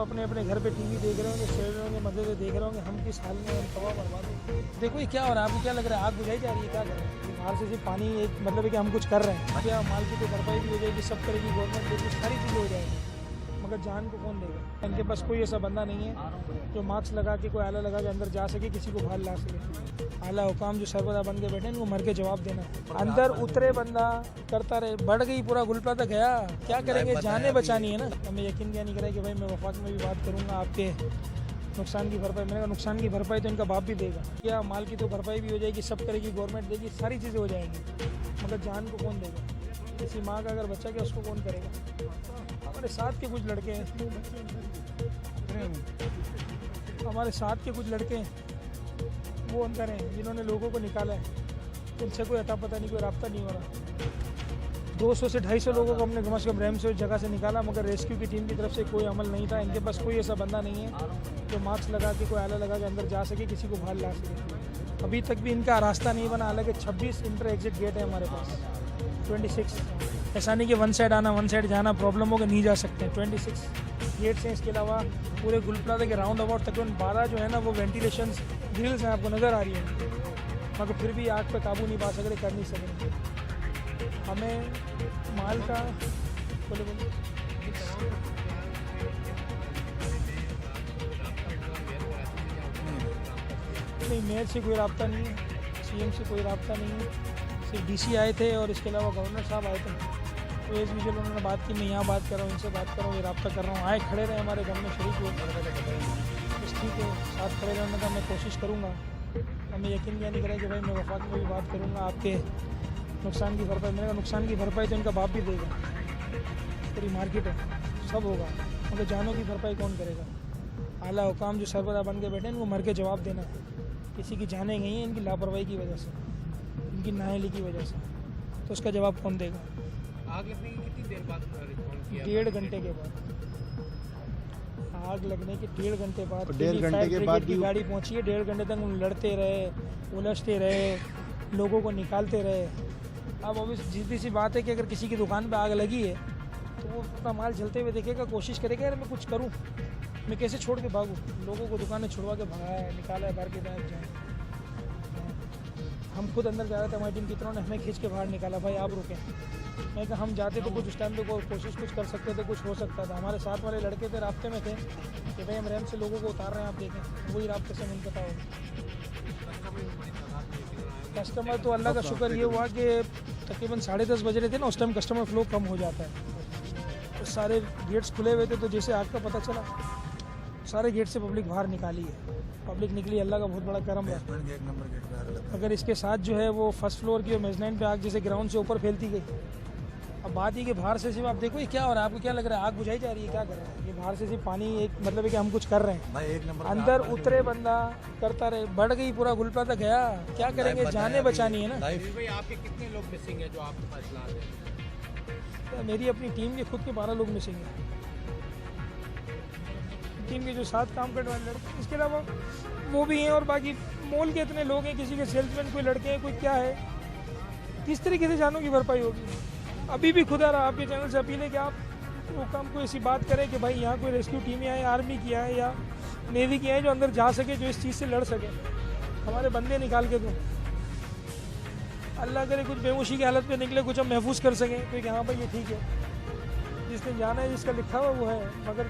अपने अपने घर पे टीवी देख रहे होंगे, सोए रहे होंगे, मजे से देख रहे होंगे, हम किस हाल में हम तबाह बर्बाद होंगे। देखो ये क्या हो रहा है, आपको क्या लग रहा है, आग बुझाई जा रही है, क्या कर रहे हैं? बाहर से सिर्फ पानी एक मतलब है कि हम कुछ कर रहे हैं, क्या माल की तो भरपाई भी हो जाएगी, सब तरह की गवर्नमेंट देगी, सारी चीज़ें हो जाएगी, मगर जान को कौन देगा? इनके पास कोई ऐसा बंदा नहीं है जो मास्क लगा के, कोई आला लगा के अंदर जा सके, किसी को बाहर ला सके। आला हुकाम जो सरबरा बन के बैठे इनको मर के जवाब देना है। अंदर उतरे बंदा करता रहे, बढ़ गई पूरा गुलपा तक गया, क्या करेंगे? जाने बचानी है ना। हमें यकीन क्या नहीं करें कि भाई मैं वफाक में भी बात करूँगा आपके नुकसान की भरपाई। मैंने कहा नुकसान की भरपाई तो इनका बाप भी देगा, क्या माल की तो भरपाई भी हो जाएगी, सब तरह की गवर्नमेंट देगी, सारी चीज़ें हो जाएंगी, मगर जान को कौन देगा? किसी माँ का अगर बच्चा क्या उसको कौन करेगा? हमारे साथ के कुछ लड़के हैं, हमारे साथ के कुछ लड़के हैं वो अंदर हैं जिन्होंने लोगों को निकाला है, उनसे कोई अता पता नहीं, कोई रास्ता नहीं हो रहा। 200 से 250 लोगों को हमने कम से कम रैम से उस जगह से निकाला, मगर रेस्क्यू की टीम की तरफ से कोई अमल नहीं था। इनके पास कोई ऐसा बंदा नहीं है जो मास्क लगा के, कोई आला लगा के अंदर जा सके, किसी को बाहर ला सके। अभी तक भी इनका रास्ता नहीं बना, हालांकि 26 इंटर एग्जिट गेट है हमारे पास, 26। ऐसा नहीं कि वन साइड आना वन साइड जाना प्रॉब्लम होगा, नहीं जा सकते हैं। 26 गेट्स हैं। इसके अलावा पूरे गुलप्लाजा के राउंड अबाउट तकरीबन 12 जो है ना वो वेंटिलेशन ग्रिल्स हैं, आपको नज़र आ रही है, मगर फिर भी आग पे काबू नहीं पा सक रहे, कर नहीं सकेंगे। हमें माल का बोले नहीं, मेयर से कोई रब्ता नहीं है, CM से कोई रब्ता नहीं है, सिर्फ DC आए थे और इसके अलावा गवर्नर साहब आए थे। तो एज यूजुअल उन्होंने बात की, मैं यहाँ बात कर रहा हूँ, इनसे बात कर रहा हूँ, ये रब्ता कर रहा हूँ, आए खड़े रहे हमारे घर में शरीक हो, बस ठीक है, साथ खड़े रहने का मैं कोशिश करूँगा। हमें यकीन क्या नहीं करें कि भाई मैं वफाक में भी बात करूँगा आपके नुकसान की भरपाई। मैंने कहा नुकसान की भरपाई तो इनका बाप भी देगा, पूरी मार्केट है, सब होगा, मगर जानों की भरपाई कौन करेगा? आला हुकाम जो सरबरा बन के बैठे इनको मर के जवाब देना है। किसी की जानें गई हैं इनकी लापरवाही की वजह से, इनकी नाअहली की वजह से, तो उसका जवाब कौन देगा? आग लगने की कितनी देर बाद रिस्पॉन्ड किया? 1.5 घंटे के बाद, आग लगने के 1.5 घंटे बाद, 1.5 घंटे के बाद की गाड़ी पहुंची है। 1.5 घंटे तक लड़ते रहे, उलझते रहे, लोगों को निकालते रहे। अब ऑब्वियस सीधी सी बात है कि अगर किसी की दुकान पे आग लगी है तो वो अपना माल जलते हुए देखेगा, कोशिश करेगा यार मैं कुछ करूँ, मैं कैसे छोड़ के भागूँ। लोगों को दुकानें छुड़वा के भगाया है, निकाला है, बाहर के बाहर जाए। हम खुद अंदर जा रहे थे, हमारी टीम कितनों ने हमें खींच के बाहर निकाला, भाई आप रुकें। मैं कहा हम जाते तो कुछ उस टाइम पे कोशिश कुछ कर सकते थे, कुछ हो सकता था। हमारे साथ वाले लड़के थे, रास्ते में थे कि भाई हम रैम से लोगों को उतार रहे हैं, आप देखें, वही रास्ते से नहीं पता होगा। कस्टमर तो अल्लाह का शुक्र ये हुआ कि तकरीबन 10:30 बज रहे थे ना, उस टाइम कस्टमर फ्लो कम हो जाता है, तो सारे गेट्स खुले हुए थे, तो जैसे आग का पता चला सारे गेट से पब्लिक बाहर निकाली है। पब्लिक निकली, अल्लाह का बहुत बड़ा करम है। अगर इसके साथ जो है वो फर्स्ट फ्लोर की और मेजनाइन पे आग जैसे ग्राउंड से ऊपर फैलती गई। अब बात ये कि बाहर से सिर्फ आप देखो ये क्या हो रहा है, आपको क्या लग रहा है, आग बुझाई जा रही है, क्या कर रहे हैं? ये बाहर से सिर्फ पानी एक मतलब है कि हम कुछ कर रहे हैं, भाई एक नंबर अंदर उतरे बंदा करता रहे, बढ़ गई पूरा गुलपा तक गया, क्या करेंगे? जाने बचानी है ना। भाई आपके कितने लोग मिसिंग हैं जो आपके पास ला रहे हैं? मेरी अपनी टीम के खुद के 12 लोग मिसिंग हैं, टीम के जो साथ काम करने वाले लड़के, इसके अलावा वो भी हैं, और बाकी मॉल के इतने लोग हैं, किसी के सेल्समैन, कोई लड़के हैं, कोई क्या है, किस तरीके से जानों की भरपाई होगी? अभी भी खुदा रहा आपके चैनल से अपील है कि आप वो काम को ऐसी बात करें कि भाई यहाँ कोई रेस्क्यू टीम है, आर्मी की है या नेवी की है जो अंदर जा सके, जो इस चीज़ से लड़ सके, हमारे बंदे निकाल के दो। अल्लाह करे कुछ बेहोशी की हालत में निकले, कुछ हम महफूज कर सकें, क्योंकि हाँ भाई ये ठीक है, जिसने जाना है, जिसका लिखा हुआ वो है, मगर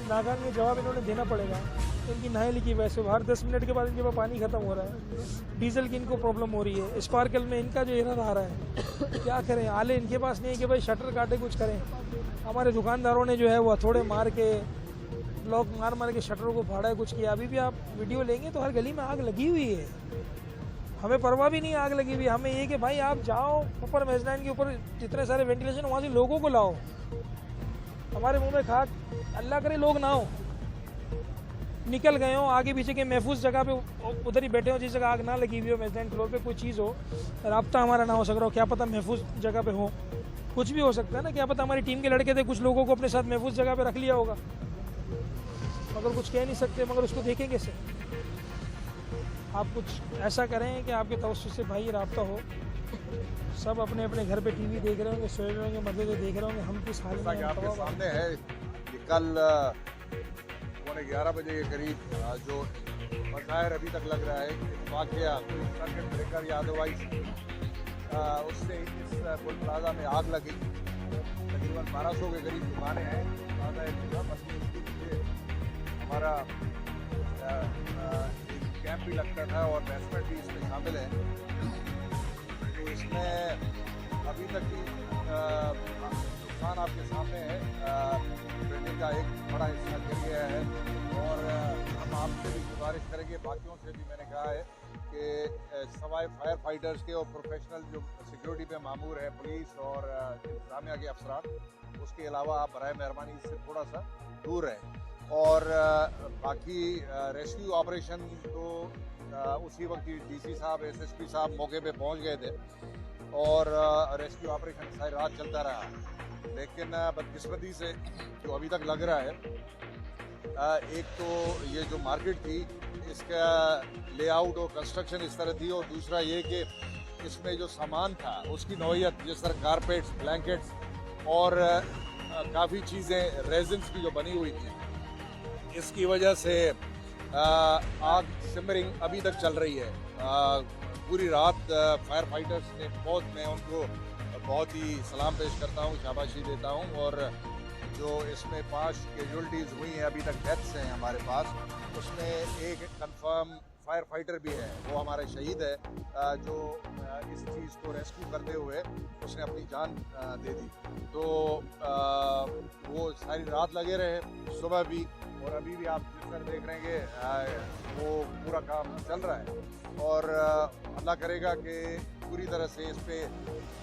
नागान में जवाब इन्होंने देना पड़ेगा। इनकी नाअहली की वजह से हर 10 मिनट के बाद इनके पास पानी खत्म हो रहा है, डीजल की इनको प्रॉब्लम हो रही है, स्पार्कल में इनका जो एरर आ रहा है, क्या करें? आले इनके पास नहीं है कि भाई शटर काटे कुछ करें। हमारे दुकानदारों ने जो है वो हथौड़े मार के, ब्लॉक मार मार के शटरों को फाड़ा है, कुछ किया। अभी भी आप वीडियो लेंगे तो हर गली में आग लगी हुई है, हमें परवाह भी नहीं आग लगी हुई। हमें ये कि भाई आप जाओ ऊपर मेजनाइन के ऊपर, जितने सारे वेंटिलेशन वहाँ से लोगों को लाओ, हमारे मुंह में खाक, अल्लाह करे लोग ना हो, निकल गए हो आगे पीछे के महफूज जगह पे, उधर ही बैठे हो जिस जगह आग ना लगी हुई हो, मेजनाइन फ्लोर पे कोई चीज़ हो, राब्ता हमारा ना हो सक रहा हो, क्या पता महफूज जगह पे हो, कुछ भी हो सकता है ना, क्या पता हमारी टीम के लड़के थे, कुछ लोगों को अपने साथ महफूज जगह पे रख लिया होगा, मगर कुछ कह नहीं सकते, मगर उसको देखें कैसे? आप कुछ ऐसा करें कि आपके तवज्जुह से भाई राब्ता हो, सब अपने अपने घर पे टीवी देख रहे होंगे, सोए रहे होंगे, मजे से देख रहे होंगे, हम किस हाल में आपके सामने है कि कल पौने 11 बजे के करीब जो बज़ाहिर अभी तक लग रहा है कि वाक़या कोई सर्किट ब्रेकर या अदरवाइज उससे इस पुल प्लाजा में आग लगी। तकरीबन 1200 के करीब दुकानें हैं। प्लाजा एक पूरा मजबूत के नीचे हमारा एक कैंप भी लगता था और बेसमेंट भी इसमें शामिल है। तो इसमें अभी तक की नुकसान आपके सामने है। बिल्डिंग का एक बड़ा हिस्सा गिर गया है और हम आपसे भी गुजारिश करेंगे, बाकियों से भी मैंने कहा है कि सवाए फायर फाइटर्स के और प्रोफेशनल जो सिक्योरिटी पे मामूर है पुलिस और इंतजामिया के अफसरान, उसके अलावा आप बराए मेहरबानी इससे थोड़ा सा दूर रहें। और बाकी रेस्क्यू ऑपरेशन तो उसी वक्त ही डीसी साहब एसएसपी साहब मौके पे पहुंच गए थे और रेस्क्यू ऑपरेशन सारी रात चलता रहा। लेकिन बदकिस्मती से जो अभी तक लग रहा है, एक तो ये जो मार्केट थी इसका लेआउट और कंस्ट्रक्शन इस तरह थी, और दूसरा ये कि इसमें जो सामान था उसकी नौइयत, जिस तरह कारपेट्स, ब्लैंकेट्स और काफ़ी चीज़ें रेजिन्स की जो बनी हुई थी, इसकी वजह से आग सिमरिंग अभी तक चल रही है। पूरी रात फायर फाइटर्स ने मैं उनको बहुत ही सलाम पेश करता हूँ, शाबाशी देता हूँ। और जो इसमें 5 कैजुअल्टीज़ हुई हैं, अभी तक डेथ्स हैं हमारे पास, उसमें एक कंफर्म फायर फाइटर भी है, वो हमारे शहीद है, जो इस चीज़ को रेस्क्यू करते हुए उसने अपनी जान दे दी। तो वो सारी रात लगे रहे, सुबह भी और अभी भी आप जिस तरह देख रहे हैं वो पूरा काम चल रहा है। और अल्लाह करेगा कि पूरी तरह से इस पर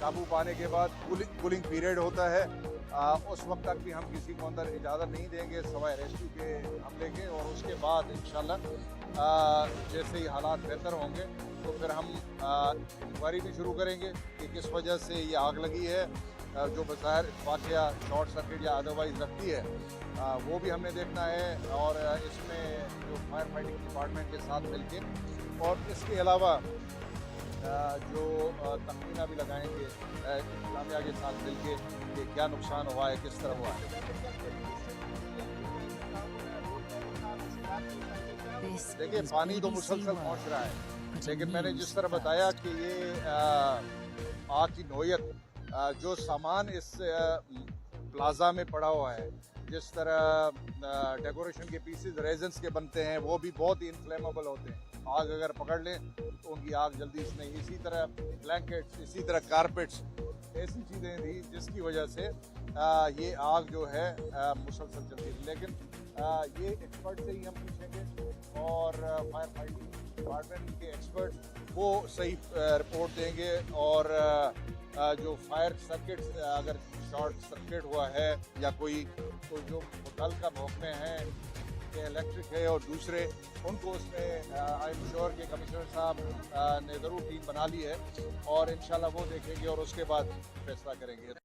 काबू पाने के बाद कूलिंग पीरियड होता है, उस वक्त तक भी हम किसी को अंदर इजाज़त नहीं देंगे सवाए रेस्क्यू के हमले के। और उसके बाद इंशाल्लाह जैसे ही हालात बेहतर होंगे तो फिर हम इंक्वायरी भी शुरू करेंगे कि किस वजह से ये आग लगी है। जो बज़ाहिर वाक़या शॉर्ट सर्किट या अदरवाइज लगती है, वो भी हमने देखना है। और इसमें जो फायर फाइटिंग डिपार्टमेंट के साथ मिलके, और इसके अलावा जो तखमीना भी लगाएंगे इंतजामिया के साथ मिलके कि क्या नुकसान हुआ है, किस तरह हुआ है। देखिए, पानी तो मुसलसल पहुंच रहा है, लेकिन मैंने जिस तरह बताया कि ये आग की नौयत, जो सामान इस प्लाजा में पड़ा हुआ है, जिस तरह डेकोरेशन के पीसेस रेजन्स के बनते हैं, वो भी बहुत ही इनफ्लेमेबल होते हैं। आग अगर पकड़ लें तो उनकी आग जल्दी से नहीं। इसी तरह ब्लैंकेट्स, इसी तरह कारपेट्स, ऐसी चीज़ें थी जिसकी वजह से ये आग जो है मुसलसल चलती थी। लेकिन ये एक्सपर्ट से ही हम पूछेंगे और फायर फाइटिंग डिपार्टमेंट के एक्सपर्ट वो सही रिपोर्ट देंगे। और जो फायर सर्किट, अगर शॉर्ट सर्किट हुआ है या कोई तो जो मुतल्लिका महकमे हैं कि इलेक्ट्रिक है और दूसरे, उनको उसमें आई एम श्योर के कमिश्नर साहब ने ज़रूर टीम बना ली है और इंशाल्लाह वो देखेंगे और उसके बाद फैसला करेंगे।